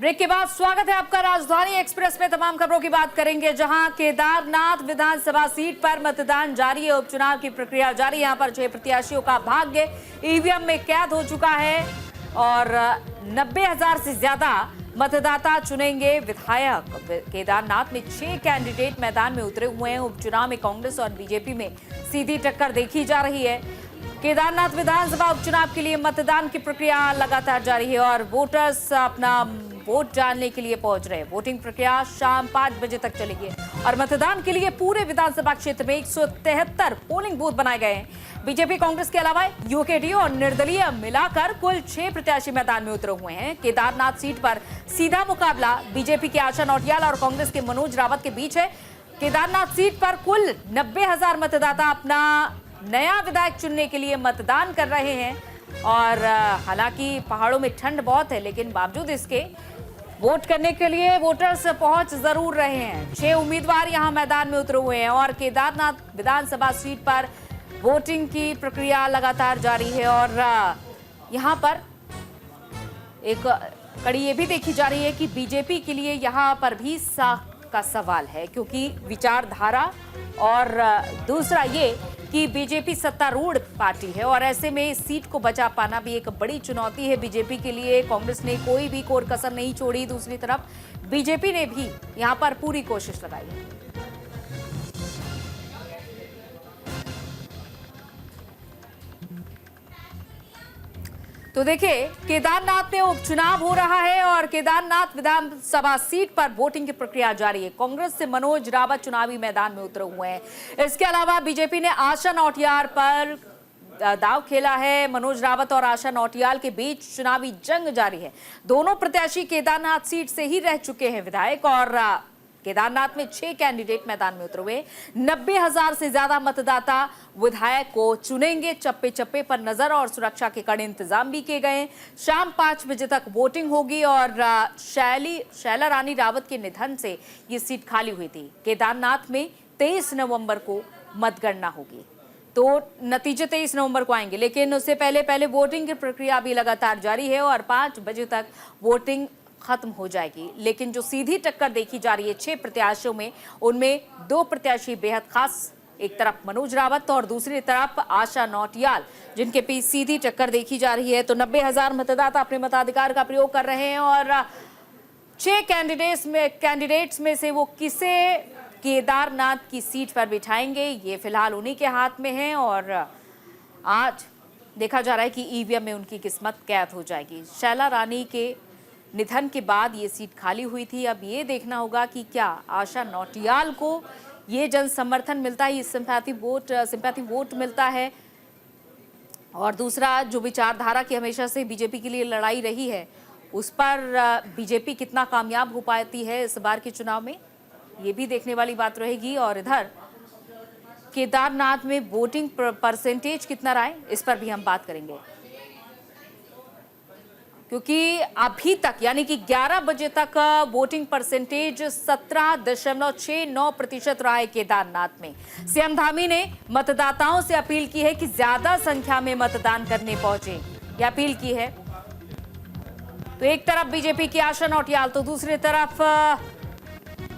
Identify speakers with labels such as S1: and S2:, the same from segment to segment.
S1: Break के बाद स्वागत है आपका राजधानी एक्सप्रेस में। तमाम खबरों की बात करेंगे, जहां केदारनाथ विधानसभा सीट पर मतदान जारी है, उपचुनाव की प्रक्रिया जारी है। यहां पर 6 प्रत्याशियों का भाग्य ईवीएम में कैद हो चुका है और 90,000 से ज्यादा मतदाता चुनेंगे विधायक। केदारनाथ में 6 कैंडिडेट मैदान में उतरे हुए हैं। उपचुनाव में कांग्रेस और बीजेपी में सीधी टक्कर देखी जा रही है। केदारनाथ विधानसभा उपचुनाव के लिए मतदान की प्रक्रिया लगातार जारी है और वोटर्स अपना वोट डालने के लिए पहुंच रहे हैं। वोटिंग प्रक्रिया शाम 5 बजे तक चलेगी और मतदान के लिए पूरे विधानसभा क्षेत्र में 173 पोलिंग बूथ बनाए गए हैं। बीजेपी, कांग्रेस के अलावा यूकेडी और निर्दलीय मिलाकर कुल 6 प्रत्याशी मैदान में उतरे हुए हैं। केदारनाथ सीट पर सीधा मुकाबला बीजेपी के आशा नौटियाल और कांग्रेस के मनोज रावत के बीच है। केदारनाथ सीट पर कुल 90,000 मतदाता अपना नया विधायक चुनने के लिए मतदान कर रहे हैं और हालांकि पहाड़ों में ठंड बहुत है, लेकिन बावजूद इसके वोट करने के लिए वोटर्स पहुंच जरूर रहे हैं। 6 उम्मीदवार यहां मैदान में उतरे हुए हैं और केदारनाथ विधानसभा सीट पर वोटिंग की प्रक्रिया लगातार जारी है और यहां पर एक कड़ी ये भी देखी जा रही है कि बीजेपी के लिए यहां पर भी साख का सवाल है, क्योंकि विचारधारा और दूसरा ये कि बीजेपी सत्तारूढ़ पार्टी है और ऐसे में इस सीट को बचा पाना भी एक बड़ी चुनौती है बीजेपी के लिए। कांग्रेस ने कोई भी कोर कसर नहीं छोड़ी, दूसरी तरफ बीजेपी ने भी यहां पर पूरी कोशिश लगाई है। तो देखिए, केदारनाथ में उपचुनाव हो रहा है और केदारनाथ विधानसभा सीट पर वोटिंग की प्रक्रिया जारी है। कांग्रेस से मनोज रावत चुनावी मैदान में उतरे हुए हैं। इसके अलावा बीजेपी ने आशा नौटियाल पर दाव खेला है। मनोज रावत और आशा नौटियाल के बीच चुनावी जंग जारी है। दोनों प्रत्याशी केदारनाथ सीट से ही रह चुके हैं विधायक और केदारनाथ में 6 कैंडिडेट मैदान में उतरे हुए। 90,000 से ज्यादा मतदाता विधायक को चुनेंगे। चप्पे चप्पे पर नजर और सुरक्षा के कड़े इंतजाम भी किए गए। शाम 5 बजे तक वोटिंग होगी और शैला रानी रावत के निधन से ये सीट खाली हुई थी। केदारनाथ में 23 नवंबर को मतगणना होगी, तो नतीजे 23 नवंबर को आएंगे, लेकिन उससे पहले वोटिंग की प्रक्रिया भी लगातार जारी है और 5 बजे तक वोटिंग खत्म हो जाएगी। लेकिन जो सीधी टक्कर देखी जा रही है 6 प्रत्याशियों में, उनमें 2 प्रत्याशी बेहद खास, एक तरफ मनोज रावत और दूसरी तरफ आशा नौटियाल, जिनके बीच सीधी टक्कर देखी जा रही है। तो 90,000 मतदाता अपने मताधिकार का प्रयोग कर रहे हैं और 6 कैंडिडेट्स में से वो किसे केदारनाथ की सीट पर बिठाएंगे, ये फिलहाल उन्हीं के हाथ में है और आज देखा जा रहा है कि ईवीएम में उनकी किस्मत कैद हो जाएगी। शैला रानी के निधन के बाद ये सीट खाली हुई थी। अब ये देखना होगा कि क्या आशा नौटियाल को ये जन समर्थन मिलता है, ये सिंपैथी वोट मिलता है, और दूसरा जो विचारधारा की हमेशा से बीजेपी के लिए लड़ाई रही है, उस पर बीजेपी कितना कामयाब हो पाती है इस बार के चुनाव में, ये भी देखने वाली बात रहेगी। और इधर केदारनाथ में वोटिंग परसेंटेज कितना रहा है, इस पर भी हम बात करेंगे, क्योंकि अभी तक यानी कि 11 बजे तक वोटिंग परसेंटेज 17.69% रहा है केदारनाथ में। सीएम धामी ने मतदाताओं से अपील की है कि ज्यादा संख्या में मतदान करने पहुंचे, यह अपील की है। तो एक तरफ बीजेपी की आशा नौटियाल, तो दूसरी तरफ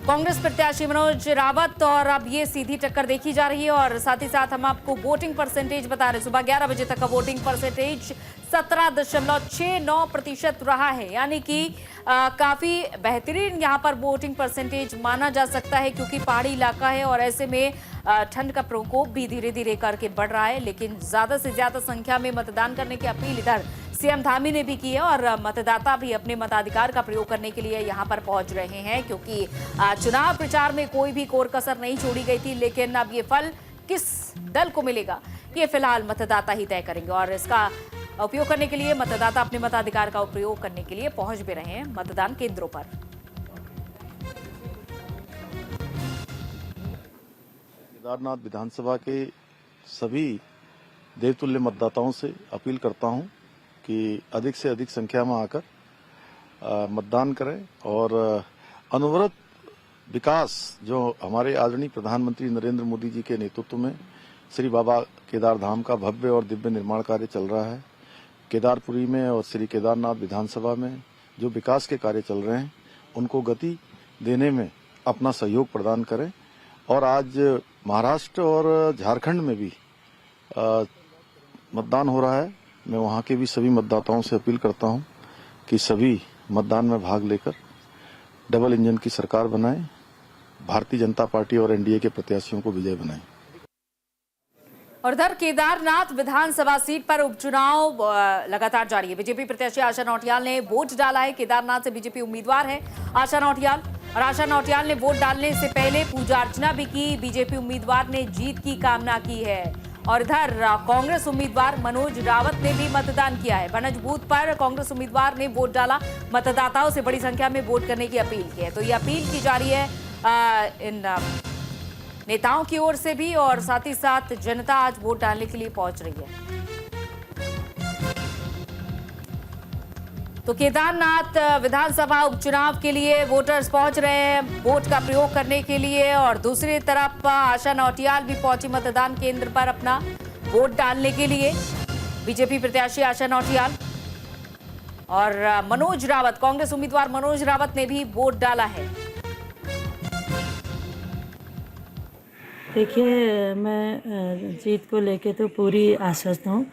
S1: कांग्रेस प्रत्याशी मनोज रावत, और अब ये सीधी टक्कर देखी जा रही है। और साथ ही साथ हम आपको वोटिंग परसेंटेज बता रहे हैं, सुबह 11 बजे तक का वोटिंग परसेंटेज 17.69% रहा है, यानी कि काफी बेहतरीन यहाँ पर वोटिंग परसेंटेज माना जा सकता है, क्योंकि पहाड़ी इलाका है और ऐसे में ठंड का प्रकोप भी धीरे धीरे करके बढ़ रहा है। लेकिन ज्यादा से ज्यादा संख्या में मतदान करने की अपील इधर सीएम धामी ने भी की है और मतदाता भी अपने मताधिकार का प्रयोग करने के लिए यहां पर पहुंच रहे हैं, क्योंकि चुनाव प्रचार में कोई भी कोर कसर नहीं छोड़ी गई थी। लेकिन अब ये फल किस दल को मिलेगा, ये फिलहाल मतदाता ही तय करेंगे और इसका उपयोग करने के लिए मतदाता अपने मताधिकार का उपयोग करने के लिए पहुंच भी रहे हैं मतदान केंद्रों पर।
S2: केदारनाथ विधानसभा के सभी देवतुल्य मतदाताओं से अपील करता हूं कि अधिक से अधिक संख्या में आकर मतदान करें और अनवरत विकास जो हमारे आदरणीय प्रधानमंत्री नरेंद्र मोदी जी के नेतृत्व में श्री बाबा केदार धाम का भव्य और दिव्य निर्माण कार्य चल रहा है। केदारपुरी में और श्री केदारनाथ विधानसभा में जो विकास के कार्य चल रहे हैं उनको गति देने में अपना सहयोग प्रदान करें। और आज महाराष्ट्र और झारखंड में भी मतदान हो रहा है। मैं वहां के भी सभी मतदाताओं से अपील करता हूं कि सभी मतदान में भाग लेकर डबल इंजन की सरकार बनाएं, भारतीय जनता पार्टी और एनडीए के प्रत्याशियों को विजय बनाएं।
S1: और इधर केदारनाथ विधानसभा सीट पर उपचुनाव लगातार जारी है। बीजेपी प्रत्याशी आशा नौटियाल ने वोट डाला है। केदारनाथ से बीजेपी उम्मीदवार है आशा नौटियाल, और आशा नौटियाल ने वोट डालने से पहले पूजा अर्चना भी की। बीजेपी उम्मीदवार ने जीत की कामना की है। और इधर कांग्रेस उम्मीदवार मनोज रावत ने भी मतदान किया है। बनज बूथ पर कांग्रेस उम्मीदवार ने वोट डाला, मतदाताओं से बड़ी संख्या में वोट करने की अपील की है। तो ये अपील की जा रही है इन नेताओं की ओर से भी, और साथ ही साथ जनता आज वोट डालने के लिए पहुंच रही है। तो केदारनाथ विधानसभा उपचुनाव के लिए वोटर्स पहुंच रहे हैं वोट का प्रयोग करने के लिए, और दूसरी तरफ आशा नौटियाल भी पहुंची मतदान केंद्र पर अपना वोट डालने के लिए। बीजेपी प्रत्याशी आशा नौटियाल और मनोज रावत, कांग्रेस उम्मीदवार मनोज रावत ने भी वोट डाला है।
S3: देखिए, मैं जीत को लेके तो पूरी आश्वस्त हूँ,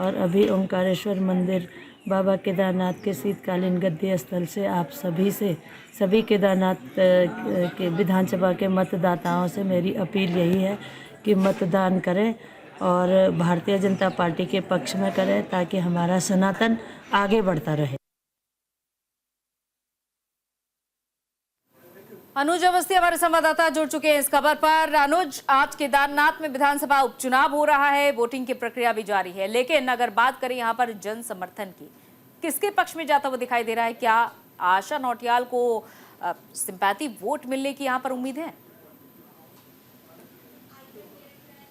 S3: और अभी ओंकारेश्वर मंदिर बाबा केदारनाथ के शीतकालीन गद्दी स्थल से आप सभी केदारनाथ के विधानसभा के मतदाताओं से मेरी अपील यही है कि मतदान करें और भारतीय जनता पार्टी के पक्ष में करें, ताकि हमारा सनातन आगे बढ़ता रहे।
S1: अनुज अवस्थी हमारे संवाददाता जुड़ चुके हैं इस खबर पर। अनुज, आज केदारनाथ में विधानसभा उपचुनाव हो रहा है, वोटिंग की प्रक्रिया भी जारी है, लेकिन अगर बात करें यहाँ पर जन समर्थन की, किसके पक्ष में जाता हुआ दिखाई दे रहा है? क्या आशा नौटियाल को सिंपैथी वोट मिलने की यहाँ पर उम्मीद है?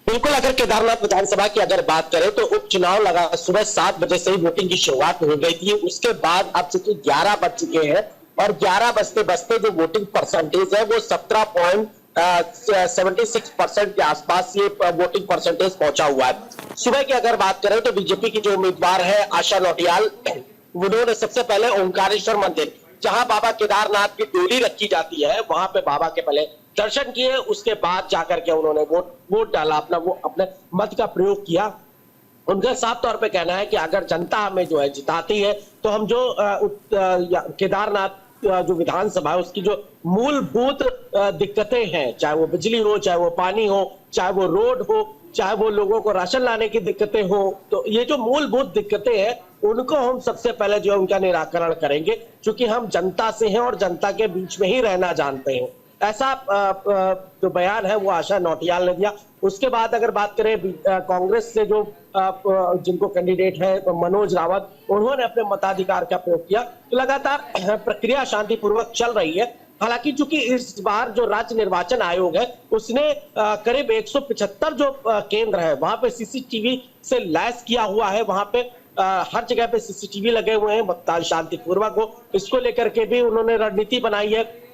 S4: बिल्कुल, अगर केदारनाथ विधानसभा की अगर बात करें तो उपचुनाव लगा सुबह 7 बजे से ही वोटिंग की शुरुआत हो गई थी। उसके बाद अब चूंकि 11 बज चुके हैं, और 11 बजते बजते जो वोटिंग परसेंटेज है वो 17.76% के आसपास ये वोटिंग परसेंटेज पहुंचा हुआ है। सुबह की अगर बात करें तो बीजेपी की जो उम्मीदवार है आशा नौटियाल, उन्होंने सबसे पहले ओंकारेश्वर मंदिर, जहां बाबा केदारनाथ की डोली रखी जाती है, वहां पे बाबा के पहले दर्शन किए। उसके बाद जाकर के उन्होंने वोट डाला, अपने मत का प्रयोग किया। उनका साफ तौर पे कहना है कि अगर जनता हमें जो है जिताती है तो हम जो केदारनाथ जो विधानसभा है उसकी जो मूलभूत दिक्कतें हैं, चाहे वो बिजली हो, चाहे वो पानी हो, चाहे वो रोड हो, चाहे वो लोगों को राशन लाने की दिक्कतें हो, तो ये जो मूलभूत दिक्कतें हैं उनको हम सबसे पहले जो है उनका निराकरण करेंगे, क्योंकि हम जनता से हैं और जनता के बीच में ही रहना जानते हैं। ऐसा जो बयान है वो आशा नौटियाल ने दिया। उसके बाद अगर बात करें कांग्रेस से जो जिनको कैंडिडेट है मनोज रावत, उन्होंने अपने मताधिकार का प्रयोग किया। तो लगातार प्रक्रिया शांतिपूर्वक चल रही है। हालांकि चूंकि इस बार जो राज्य निर्वाचन आयोग है उसने करीब 175 जो केंद्र है वहां पे सीसीटीवी से लैस किया हुआ है, वहां पे हर जगह पे सीसीटीवी लगे हुए हैं मतदान शांतिपूर्वक हो। इसको लेकर के भी उन्होंने रणनीति बनाई है।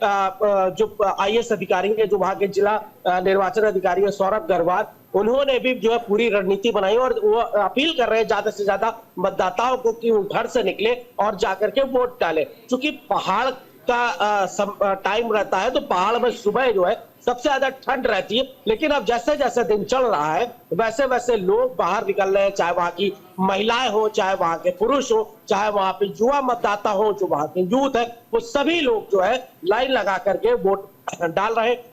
S4: जो आईएएस अधिकारी है, जो वहां के जिला निर्वाचन अधिकारी है सौरभ गरवाल, उन्होंने भी जो है पूरी रणनीति बनाई और वो अपील कर रहे हैं ज्यादा से ज्यादा मतदाताओं को कि वो घर से निकले और जाकर के वोट डालें। क्योंकि पहाड़ का टाइम रहता है तो पहाड़ में सुबह जो है सबसे ज्यादा ठंड रहती है, लेकिन अब जैसे जैसे दिन चल रहा है वैसे वैसे लोग बाहर निकल रहे हैं, चाहे वहां की महिलाएं हो, चाहे वहां के पुरुष हो, चाहे वहां पे युवा मतदाता हो, जो वहां के यूथ है, वो सभी लोग जो है लाइन लगा करके वोट डाल रहे हैं।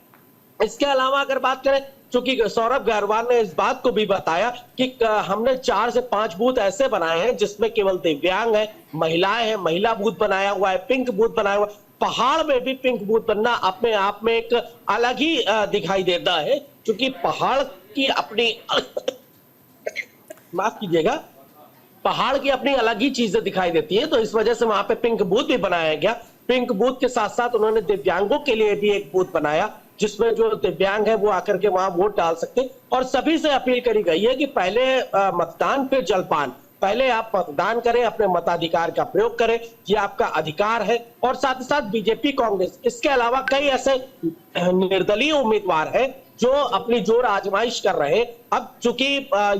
S4: इसके अलावा अगर बात करें, चूंकि सौरभ गहरवाल ने इस बात को भी बताया कि हमने 4 से 5 बूथ ऐसे बनाए हैं जिसमें केवल दिव्यांग है, महिलाएं हैं, महिला बूथ बनाया हुआ है, पिंक बूथ बनाया हुआ है। पहाड़ में भी पिंक बूथ बनना अपने आप में एक अलग ही दिखाई देता है, क्योंकि पहाड़ की अपनी माफ कीजिएगा, पहाड़ की अपनी अलग ही चीजें दिखाई देती है। तो इस वजह से वहां पे पिंक बूथ भी बनाया गया। पिंक बूथ के साथ साथ उन्होंने दिव्यांगों के लिए भी एक बूथ बनाया, जिसमें जो दिव्यांग है वो आकर के वहां वोट डाल सकते। और सभी से अपील करी गई है कि पहले मतदान फिर जलपान, पहले आप मतदान करें, अपने मताधिकार का प्रयोग करें, ये आपका अधिकार है। और साथ ही साथ बीजेपी, कांग्रेस, इसके अलावा कई ऐसे निर्दलीय उम्मीदवार हैं जो अपनी जोर आजमाइश कर रहे हैं। अब चूंकि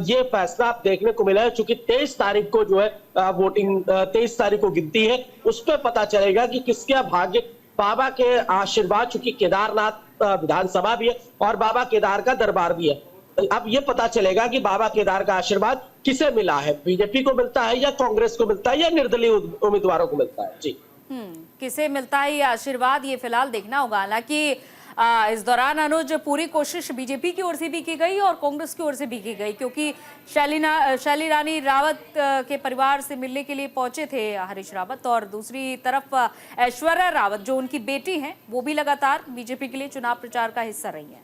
S4: ये फैसला देखने को मिला है, चूंकि 23 तारीख को जो है वोटिंग 23 तारीख को गिनती है, उस पर पता चलेगा कि किसका भाग्य बाबा के आशीर्वाद, चूंकि केदारनाथ विधानसभा भी है और बाबा केदार का दरबार भी है। अब ये पता चलेगा कि बाबा केदार का आशीर्वाद किसे मिला है, बीजेपी को मिलता है या कांग्रेस को मिलता है या निर्दलीय उम्मीदवारों को मिलता है। जी
S1: किसे मिलता है ये आशीर्वाद, ये फिलहाल देखना होगा। हालांकि इस दौरान अनुज पूरी कोशिश बीजेपी की ओर से भी की गई और कांग्रेस की ओर से भी की गई, क्योंकि शैली रानी रावत के परिवार से मिलने के लिए पहुंचे थे हरीश रावत, और दूसरी तरफ ऐश्वर्या रावत जो उनकी बेटी हैं वो भी लगातार बीजेपी के लिए चुनाव प्रचार का हिस्सा रही हैं।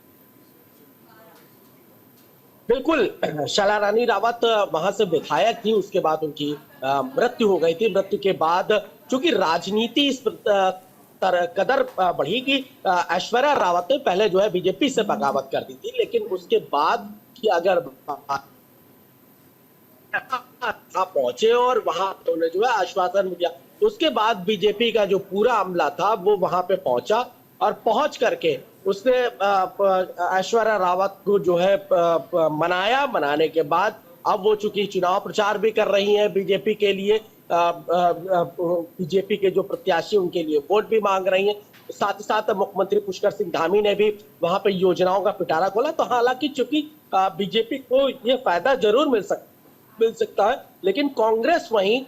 S4: बिल्कुल, शैला रानी रावत वहां से विधायक थी, उसके बाद उनकी मृत्यु हो गई थी। मृत्यु के बाद चूंकि राजनीति इस कदर बढ़ी कि ऐश्वर्या रावत ने पहले जो है बीजेपी से बगावत कर दी थी, लेकिन उसके बाद की अगर पहुंचे और वहां उन्होंने जो है आश्वासन दिया, उसके बाद बीजेपी का जो पूरा अमला था वो वहां पे पहुंचा और पहुंच करके उसने ऐश्वर्या रावत को जो है मनाया। मनाने के बाद अब वो चूंकि चुनाव प्रचार भी कर रही हैं बीजेपी के लिए, बीजेपी के जो प्रत्याशी उनके लिए वोट भी मांग रही हैं। साथ ही साथ मुख्यमंत्री पुष्कर सिंह धामी ने भी वहां पे योजनाओं का पिटारा खोला। तो हालांकि चूंकि बीजेपी को ये फायदा जरूर मिल सकता है, लेकिन कांग्रेस वहीं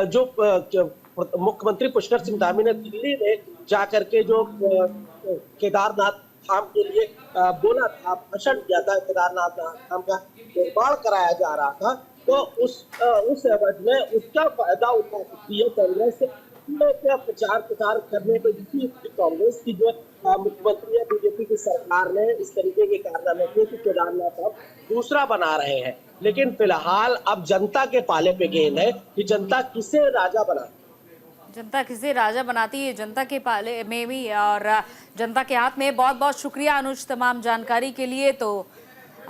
S4: जो मुख्यमंत्री पुष्कर सिंह धामी ने दिल्ली में जाकर के जो केदारनाथ धाम के लिए बोला था, भाषण दिया था, केदारनाथ धाम का निर्माण कराया जा रहा था, तो उस एवज में उसका फायदा उठा सकती है कांग्रेस। प्रचार करने पर कांग्रेस की जो मुख्यमंत्री या बीजेपी की सरकार ने इस तरीके के कारनामे किए कि केदारनाथ अब दूसरा बना रहे हैं। लेकिन फिलहाल अब जनता के पाले पे गेंद है कि जनता किसे राजा बनाती,
S1: जनता किसे राजा बनाती है, जनता के पाले में भी और जनता के हाथ में। बहुत बहुत शुक्रिया अनुज तमाम जानकारी के लिए। तो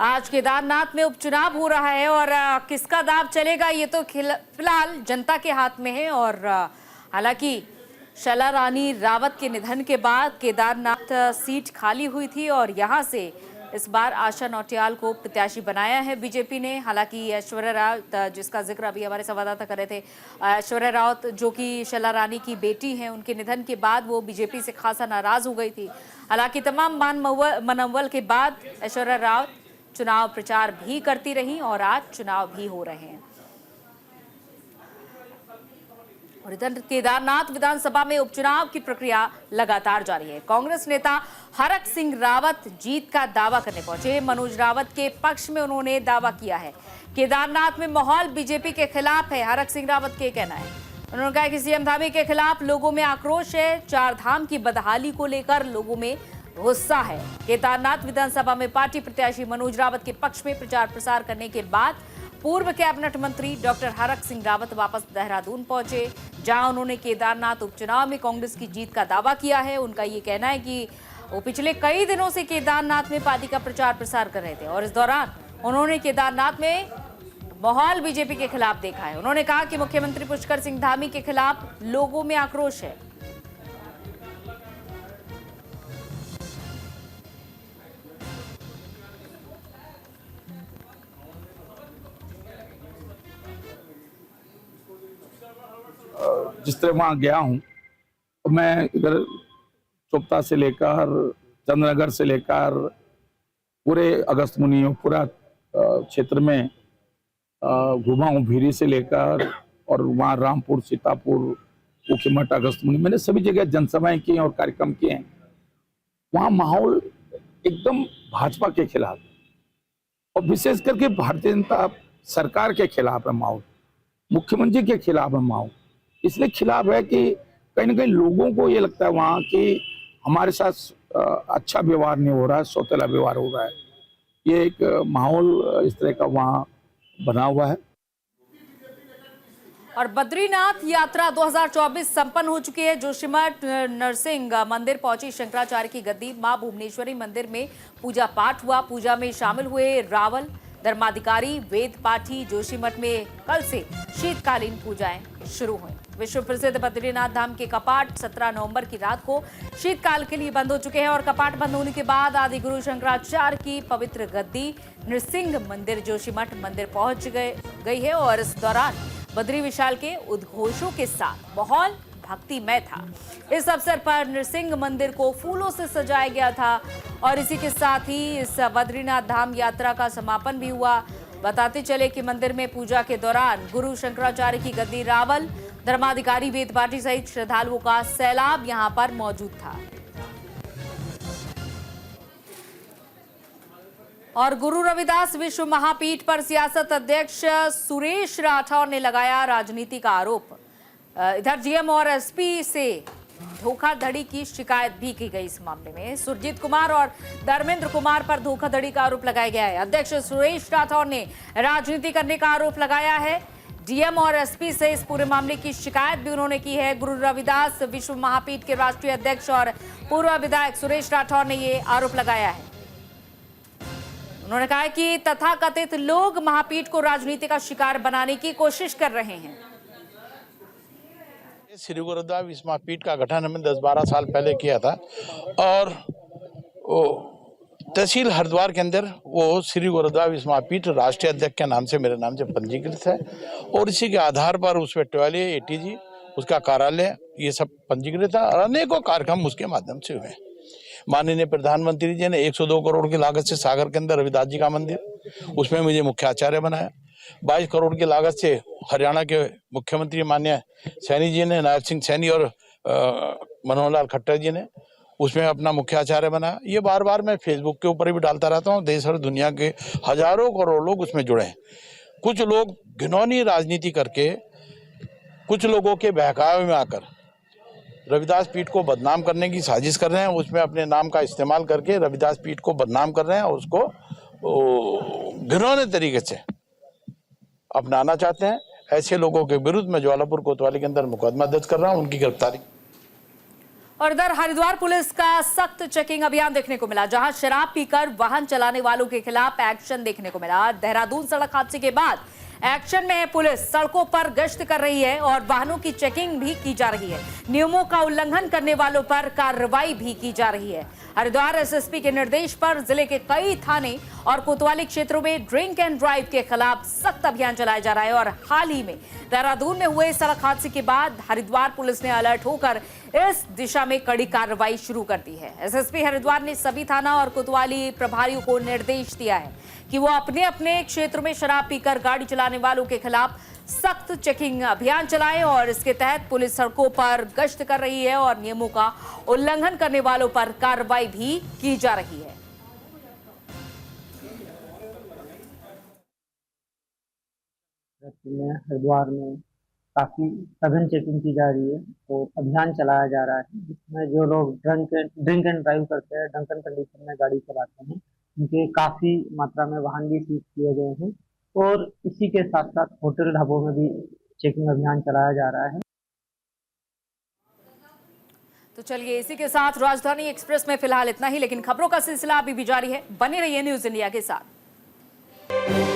S1: आज केदारनाथ में उपचुनाव हो रहा है और किसका दाव चलेगा ये तो फिलहाल जनता के हाथ में है। और हालांकि शैला रानी रावत के निधन के बाद केदारनाथ सीट खाली हुई थी और यहां से इस बार आशा नौटियाल को प्रत्याशी बनाया है बीजेपी ने। हालांकि ऐश्वर्या रावत, जिसका जिक्र अभी हमारे संवाददाता कर रहे थे, ऐश्वर्या रावत जो कि शैला रानी की बेटी हैं, उनके निधन के बाद वो बीजेपी से खासा नाराज हो गई थी। हालांकि तमाम मनोबल के बाद ऐश्वर्या रावत चुनाव प्रचार भी करती रही और आज चुनाव भी हो रहे हैं। और इधर केदारनाथ विधानसभा में उपचुनाव की प्रक्रिया लगातार जारी है। कांग्रेस नेता हरक सिंह रावत जीत का दावा करने पहुंचे। मनोज रावत के पक्ष में उन्होंने दावा किया है। केदारनाथ में माहौल बीजेपी के खिलाफ है, हरक सिंह रावत के कहना है। उन्होंने कहा कि सीएम धामी के खिलाफ लोगों में आक्रोश है, चार धाम की बदहाली को लेकर लोगों में गुस्सा है। केदारनाथ विधानसभा में पार्टी प्रत्याशी मनोज रावत के पक्ष में प्रचार प्रसार करने के बाद पूर्व कैबिनेट मंत्री डॉक्टर हरक सिंह रावत वापस देहरादून पहुंचे, जहां उन्होंने केदारनाथ उपचुनाव में कांग्रेस की जीत का दावा किया है। उनका ये कहना है कि वो पिछले कई दिनों से केदारनाथ में पार्टी का प्रचार प्रसार कर रहे थे और इस दौरान उन्होंने केदारनाथ में माहौल बीजेपी के खिलाफ देखा है। उन्होंने कहा कि मुख्यमंत्री पुष्कर सिंह धामी के खिलाफ लोगों में आक्रोश है।
S5: जिस तरह वहाँ गया हूँ तो मैं इधर चोपता से लेकर चंद्रनगर से लेकर पूरे अगस्त मुनि पूरा क्षेत्र में घूमा हूँ, भीरी से लेकर और वहाँ रामपुर, सीतापुर, ऊखीमठ, अगस्त मुनि, मैंने सभी जगह जनसभाएं की और कार्यक्रम किए हैं। वहाँ माहौल एकदम भाजपा के खिलाफ और विशेष करके भारतीय जनता सरकार के खिलाफ है माहौल, मुख्यमंत्री के खिलाफ है माहौल। इसलिए खिलाफ है कि कहीं ना कहीं लोगों को ये लगता है वहाँ कि हमारे साथ अच्छा व्यवहार नहीं हो रहा है, सौतेला व्यवहार हो रहा है। ये एक माहौल इस तरह का वहाँ बना हुआ है।
S1: और बद्रीनाथ यात्रा 2024 संपन्न हो चुकी है। जोशीमठ नरसिंह मंदिर पहुंची शंकराचार्य की गद्दी, मां भुवनेश्वरी मंदिर में पूजा पाठ हुआ। पूजा में शामिल हुए रावल, धर्माधिकारी वेद पाठी जोशीमठ में कल से शीतकालीन पूजाएं शुरू हुई। विश्व प्रसिद्ध बद्रीनाथ धाम के कपाट 17 नवंबर की रात को शीतकाल के लिए बंद हो चुके हैं और कपाट बंद होने के बाद आदि गुरु शंकराचार्य की पवित्र गद्दी नृसिंह मंदिर जोशीमठ मंदिर पहुंच गई है और इस दौरान बद्री विशाल के उद्घोषों के साथ माहौल भक्तिमय था। इस अवसर पर नृसिंह मंदिर को फूलों से सजाया गया था और इसी के साथ ही इस बद्रीनाथ धाम यात्रा का समापन भी हुआ। बताते चले कि मंदिर में पूजा के दौरान गुरु शंकराचार्य की गद्दी रावल, धर्माधिकारी वेद पाठी सहित श्रद्धालुओं का सैलाब यहां पर मौजूद था। और गुरु रविदास विश्व महापीठ पर सियासत अध्यक्ष सुरेश राठौर ने लगाया राजनीति का आरोप। इधर जीएम और एसपी से धोखाधड़ी की शिकायत भी की गई। इस मामले में सुरजीत कुमार और धर्मेंद्र कुमार पर धोखाधड़ी का आरोप लगाया गया है। अध्यक्ष सुरेश राठौर ने राजनीति करने का आरोप लगाया है। डीएम और एसपी से इस पूरे मामले की शिकायत भी उन्होंने की है। गुरु रविदास विश्व महापीठ के राष्ट्रीय अध्यक्ष और पूर्व विधायक सुरेश राठौर ने ये आरोप लगाया है। उन्होंने कहा कि तथाकथित लोग महापीठ को राजनीति का शिकार बनाने की कोशिश कर रहे हैं।
S6: श्री गुरुद्वारा विश्व महापीठ का गठन हमने 10-12 साल पहले किया था और तहसील हरिद्वार के अंदर वो श्री गुरुद्वारा विश्व महापीठ राष्ट्रीय अध्यक्ष के नाम से मेरे नाम से पंजीकृत है और इसी के आधार पर उसमें टॉयलेट, एटीजी, उसका कार्यालय, ये सब पंजीकृत है और अनेकों कार्यक्रम उसके माध्यम से हुए। माननीय प्रधानमंत्री जी ने 102 करोड़ की लागत से सागर के अंदर रविदास जी का मंदिर, उसमें मुझे मुख्य आचार्य बनाया। 22 करोड़ की लागत से हरियाणा के मुख्यमंत्री माननीय सैनी जी ने, नायब सिंह सैनी और मनोहर लाल खट्टर जी ने उसमें अपना मुख्य आचार्य बनाया। ये बार बार मैं फेसबुक के ऊपर भी डालता रहता हूँ। देश और दुनिया के हजारों करोड़ लोग उसमें जुड़े हैं। कुछ लोग घिनौनी राजनीति करके कुछ लोगों के बहकावे में आकर रविदास पीठ को बदनाम करने की साजिश कर रहे हैं। उसमें अपने नाम का इस्तेमाल करके रविदास पीठ को बदनाम कर रहे हैं और उसको घिनौने तरीके से अपनाना चाहते हैं। ऐसे लोगों के विरुद्ध मैं ज्वालापुर कोतवाली के अंदर मुकदमा दर्ज कर रहा हूं, उनकी गिरफ्तारी।
S1: और इधर हरिद्वार पुलिस का सख्त चेकिंग अभियान देखने को मिला, जहां शराब पीकर वाहन चलाने वालों के खिलाफ एक्शन देखने को मिला। देहरादून सड़क हादसे के बाद एक्शन में पुलिस सड़कों पर गश्त कर रही है और वाहनों की चेकिंग भी की जा रही है। नियमों का उल्लंघन करने वालों पर कार्रवाई भी की जा रही है। हरिद्वार एसएसपी के निर्देश पर जिले के कई थाने और कोतवाली क्षेत्रों में ड्रिंक एंड ड्राइव के खिलाफ सख्त अभियान चलाया जा रहा है। और हाल ही में देहरादून में हुए सड़क हादसे के बाद हरिद्वार पुलिस ने अलर्ट होकर इस दिशा में कड़ी कार्रवाई शुरू कर दी है। एसएसपी हरिद्वार ने सभी थाना और कोतवाली प्रभारियों को निर्देश दिया है कि वो अपने अपने क्षेत्र में शराब पीकर गाड़ी चलाने वालों के खिलाफ सख्त चेकिंग अभियान चलाएं और इसके तहत पुलिस सड़कों पर गश्त कर रही है और नियमों का उल्लंघन करने वालों पर कार्रवाई भी की जा रही है।
S7: हरिद्वार में काफी सघन चेकिंग की जा रही है, तो अभियान चलाया जा रहा है जिसमें जो लोग ड्रिंक एंड ड्राइव करते हैं, ड्रंकन कंडीशन में गाड़ी चलाते हैं, उनके काफी मात्रा में वाहन भी सीज किए गए हैं। और इसी के साथ साथ होटल ढाबों में भी चेकिंग अभियान चलाया जा रहा है।
S1: तो चलिए, इसी के साथ राजधानी एक्सप्रेस में फिलहाल इतना ही, लेकिन खबरों का सिलसिला अभी भी जारी है। बने रहिए न्यूज इंडिया के साथ।